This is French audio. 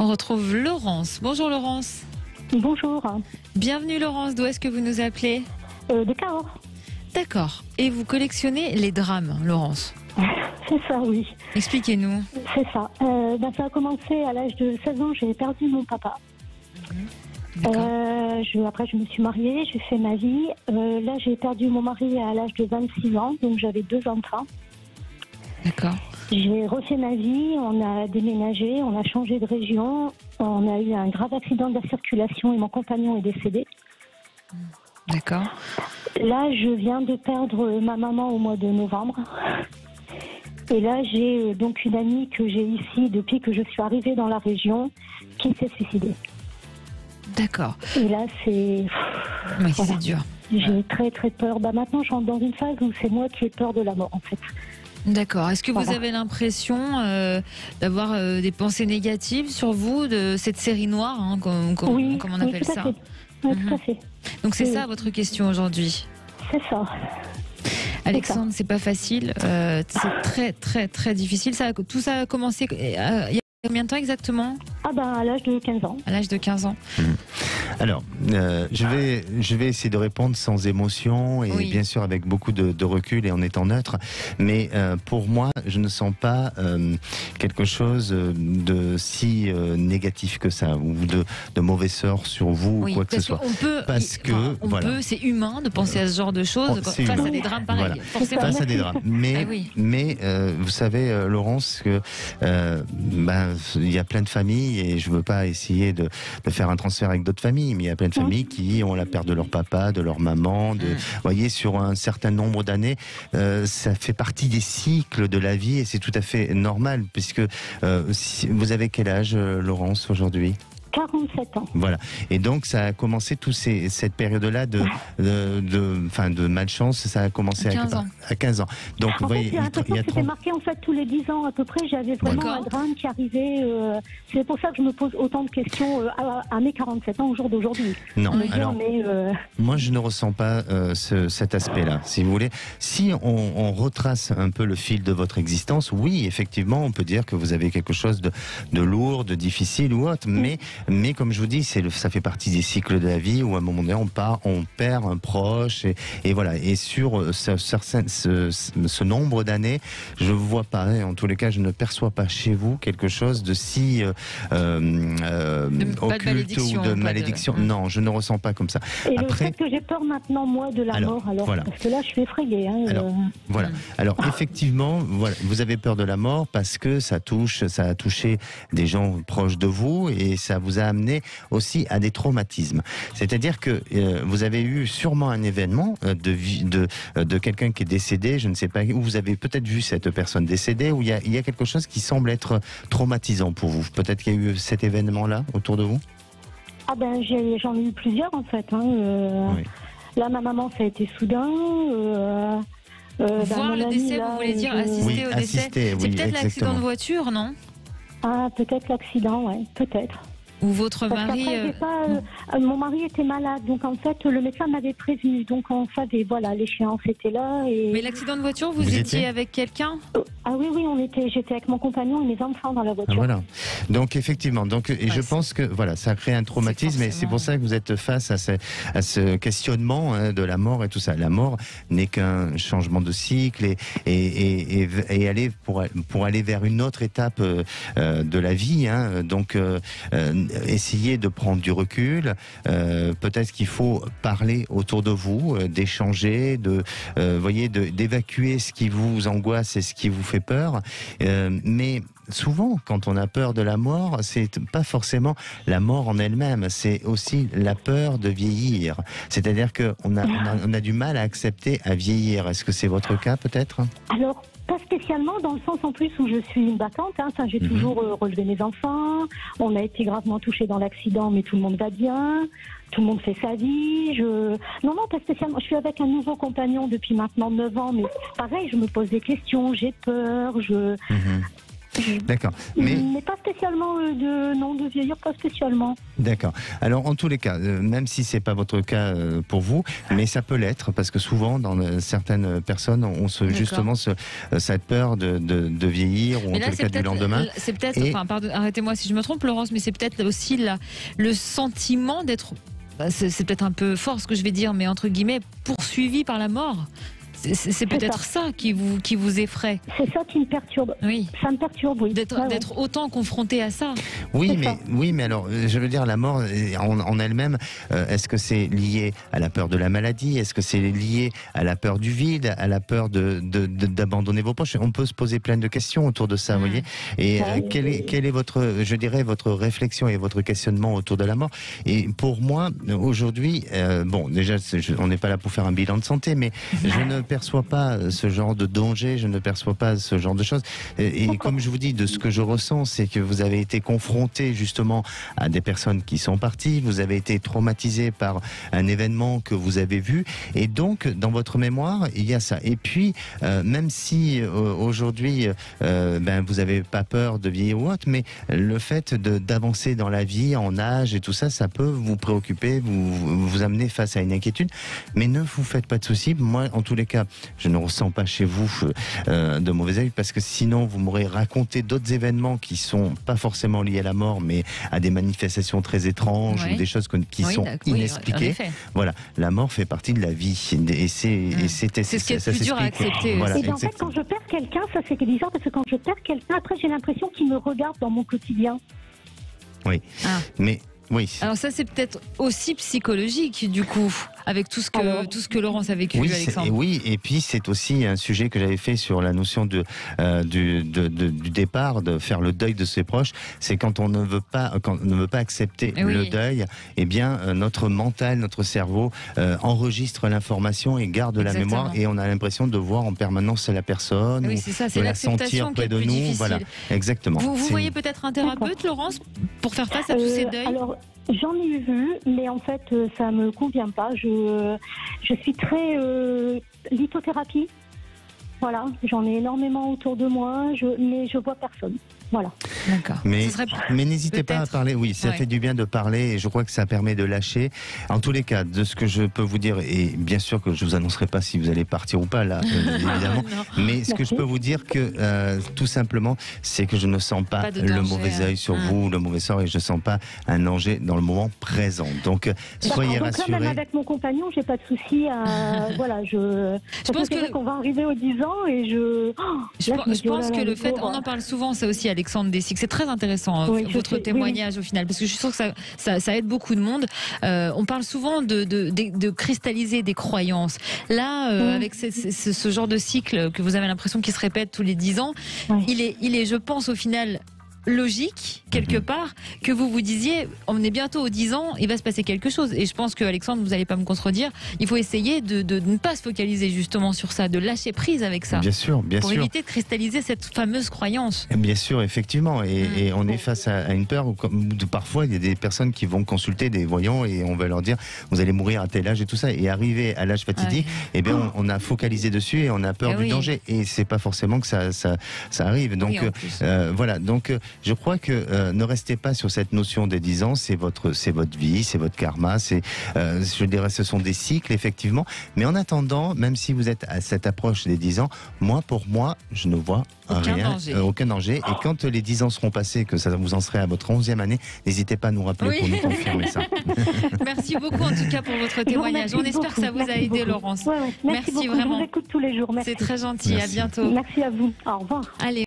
On retrouve Laurence. Bonjour Laurence. Bonjour. Bienvenue Laurence, d'où est-ce que vous nous appelez? De Cahors. D'accord. Et vous collectionnez les drames, Laurence? C'est ça, oui. Expliquez-nous. C'est ça. Ça a commencé à l'âge de 16 ans, j'ai perdu mon papa. Après, je me suis mariée, j'ai fait ma vie. Là, j'ai perdu mon mari à l'âge de 26 ans, donc j'avais 2 enfants. D'accord. J'ai refait ma vie, on a déménagé, on a changé de région, on a eu un grave accident de la circulation et mon compagnon est décédé. D'accord. Là, je viens de perdre ma maman au mois de novembre. Et là, j'ai donc une amie que j'ai ici depuis que je suis arrivée dans la région qui s'est suicidée. D'accord. Et là, c'est... Oui, Voilà. c'est dur. J'ai très très peur. Maintenant, je rentre dans une phase où c'est moi qui ai peur de la mort, en fait. D'accord. Est-ce que vous Voilà. avez l'impression d'avoir des pensées négatives sur vous, de cette série noire, hein, comme on appelle tout à ça? fait. Oui, tout à fait. Donc c'est Oui. ça votre question aujourd'hui? C'est ça. Alexandre, c'est pas facile. C'est très très très difficile. Tout ça a commencé il y a combien de temps exactement? À l'âge de 15 ans. À l'âge de 15 ans. Alors, je vais essayer de répondre sans émotion et bien sûr avec beaucoup de recul et en étant neutre. Mais pour moi, je ne sens pas quelque chose de si négatif que ça ou de mauvais sort sur vous ou quoi que ce soit. C'est humain de penser à ce genre de choses face à des drames pareils. Voilà. Forcément. Face à des drames. Mais vous savez, Laurence, que il y a plein de familles et je veux pas essayer de faire un transfert avec d'autres familles, mais il y a plein de familles qui ont la perte de leur papa, de leur maman, vous voyez, sur un certain nombre d'années, ça fait partie des cycles de la vie et c'est tout à fait normal puisque vous avez quel âge, Laurence, aujourd'hui? 47 ans. Voilà. Et donc, ça a commencé cette période-là de malchance, ça a commencé à 15 ans. Donc, vous voyez, c'était marqué en fait tous les 10 ans à peu près, j'avais vraiment un drame qui arrivait. C'est pour ça que je me pose autant de questions à mes 47 ans au jour d'aujourd'hui. Non, alors, moi je ne ressens pas cet aspect-là, si vous voulez. Si on retrace un peu le fil de votre existence, oui, effectivement, on peut dire que vous avez quelque chose de lourd, de difficile ou autre, mais comme je vous dis, ça fait partie des cycles de la vie où à un moment donné on perd un proche et voilà. Et sur ce nombre d'années, je vois pas, et en tous les cas, je ne perçois pas chez vous quelque chose de si occulte ou de malédiction. Non, je ne ressens pas comme ça. Et le fait que j'ai peur maintenant, moi, de la mort, voilà. Parce que là, je suis effrayée. Alors, effectivement, voilà, vous avez peur de la mort parce que ça a touché des gens proches de vous et ça vous a amené aussi à des traumatismes. C'est-à-dire que vous avez eu sûrement un événement de quelqu'un qui est décédé, je ne sais pas, où vous avez peut-être vu cette personne décédée, où il y a quelque chose qui semble être traumatisant pour vous. Peut-être qu'il y a eu cet événement-là autour de vous? J'en ai eu plusieurs en fait. Là, ma maman, ça a été soudain. Voir le décès, vous voulez dire assister au décès? C'est peut-être l'accident de voiture, non? Peut-être l'accident, ouais, peut-être. Ou votre mari... mon mari était malade, donc en fait, le médecin m'avait prévenu. Donc on savait, voilà, l'échéance était là. Mais l'accident de voiture, vous étiez avec quelqu'un? Oui, j'étais avec mon compagnon et mes enfants dans la voiture. Voilà. Donc effectivement, je pense que voilà, ça crée un traumatisme et c'est pour ça que vous êtes face à ce questionnement de la mort et tout ça. La mort n'est qu'un changement de cycle et aller pour aller vers une autre étape de la vie. Donc essayez de prendre du recul. Peut-être qu'il faut parler autour de vous, d'échanger, d'évacuer ce qui vous angoisse et ce qui vous fait peur. Mais souvent, quand on a peur de la mort, c'est pas forcément la mort en elle-même, c'est aussi la peur de vieillir. C'est-à-dire qu'on a du mal à accepter à vieillir. Est-ce que c'est votre cas peut-être? Alors, pas spécialement, dans le sens en plus où je suis une battante. J'ai toujours relevé mes enfants. On a été gravement touchés dans l'accident, mais tout le monde va bien. Tout le monde fait sa vie. Non, pas spécialement. Je suis avec un nouveau compagnon depuis maintenant 9 ans, mais pareil, je me pose des questions, j'ai peur. D'accord. Mais pas spécialement de vieillir, pas spécialement. D'accord. Alors en tous les cas, même si c'est pas votre cas pour vous, mais ça peut l'être parce que souvent dans certaines personnes, on justement cette peur de vieillir ou en tous les cas du lendemain. C'est peut-être, pardon, arrêtez-moi si je me trompe, Laurence, mais c'est peut-être aussi le sentiment d'être, c'est peut-être un peu fort ce que je vais dire, mais entre guillemets poursuivi par la mort. C'est peut-être ça qui vous effraie. C'est ça qui me perturbe. Oui. Ça me perturbe, oui. D'être autant confronté à ça. Oui, mais alors, je veux dire, la mort en elle-même, est-ce que c'est lié à la peur de la maladie? Est-ce que c'est lié à la peur du vide, à la peur d'abandonner vos proches? On peut se poser plein de questions autour de ça, vous voyez. Et quelle est votre, je dirais, votre réflexion et votre questionnement autour de la mort? Et pour moi, aujourd'hui, bon, déjà, on n'est pas là pour faire un bilan de santé, mais je ne perçois pas ce genre de danger, je ne perçois pas ce genre de choses. Et comme je vous dis, de ce que je ressens, c'est que vous avez été confronté justement à des personnes qui sont parties, vous avez été traumatisé par un événement que vous avez vu, et donc dans votre mémoire, il y a ça. Et puis, même si aujourd'hui, vous n'avez pas peur de vieillir ou autre, mais le fait d'avancer dans la vie, en âge et tout ça, ça peut vous préoccuper, vous amener face à une inquiétude, mais ne vous faites pas de soucis. Moi, en tous les cas, je ne ressens pas chez vous de mauvais œil, parce que sinon vous m'aurez raconté d'autres événements qui sont pas forcément liés à la mort, mais à des manifestations très étranges ou des choses qui sont inexpliquées. Voilà, la mort fait partie de la vie et c'est ce qui est plus dur à accepter. Voilà, et en fait, quand je perds quelqu'un, ça c'est bizarre parce que quand je perds quelqu'un, après j'ai l'impression qu'il me regarde dans mon quotidien. Oui, mais oui. Alors ça c'est peut-être aussi psychologique du coup, avec tout ce que Laurence a vécu, Alexandre. Oui, et puis c'est aussi un sujet que j'avais fait sur la notion du départ, de faire le deuil de ses proches. C'est quand on ne veut pas accepter le deuil, eh bien notre mental, notre cerveau enregistre l'information et garde la mémoire, et on a l'impression de voir en permanence la personne, oui, c'est ça, de la sentir près de nous. Difficile. Voilà, exactement. Vous voyez peut-être un thérapeute, Laurence, pour faire face à tous ces deuils? Alors, j'en ai vu, mais en fait, ça me convient pas. Je suis très lithothérapie. Voilà, j'en ai énormément autour de moi, mais je vois personne. Voilà. D'accord. Mais n'hésitez pas à parler. Oui, ça fait du bien de parler, et je crois que ça permet de lâcher. En tous les cas, de ce que je peux vous dire, et bien sûr que je vous annoncerai pas si vous allez partir ou pas là, évidemment. Mais ce que je peux vous dire que tout simplement, c'est que je ne sens pas le mauvais œil sur vous, le mauvais sort, et je ne sens pas un danger dans le moment présent. Donc soyez rassurés. Là, même avec mon compagnon, j'ai pas de souci. Voilà, je pense qu'on va arriver aux 10 ans et je pense que le fait, on en parle souvent, ça aussi, Alexandre Dessig, c'est très intéressant votre témoignage au final, parce que je suis sûre que ça aide beaucoup de monde. On parle souvent de cristalliser des croyances. Là, avec ce genre de cycle que vous avez l'impression qu'il se répète tous les 10 ans, il est, je pense, au final logique, quelque part, que vous disiez, on est bientôt aux 10 ans, il va se passer quelque chose. Et je pense que, Alexandre, vous n'allez pas me contredire, il faut essayer de ne pas se focaliser justement sur ça, de lâcher prise avec ça. Bien sûr, bien sûr. Pour éviter de cristalliser cette fameuse croyance. Bien sûr, effectivement. Et on est face à une peur où parfois, il y a des personnes qui vont consulter des voyants et on va leur dire, vous allez mourir à tel âge et tout ça. Et arrivé à l'âge fatidique, eh bien, on a focalisé dessus et on a peur du danger. Et c'est pas forcément que ça arrive. Donc, voilà. Donc, je crois que ne restez pas sur cette notion des 10 ans, c'est votre vie, c'est votre karma, je dirais ce sont des cycles effectivement, mais en attendant, même si vous êtes à cette approche des 10 ans, pour moi, je ne vois aucun danger. Et quand les 10 ans seront passés, que ça vous en serez à votre 11e année, n'hésitez pas à nous rappeler pour nous confirmer ça. Merci beaucoup en tout cas pour votre témoignage. On espère que ça vous a aidé, Laurence. Merci beaucoup. Vraiment. Je vous écoute tous les jours. C'est très gentil. À bientôt. Merci à vous. Au revoir. Allez.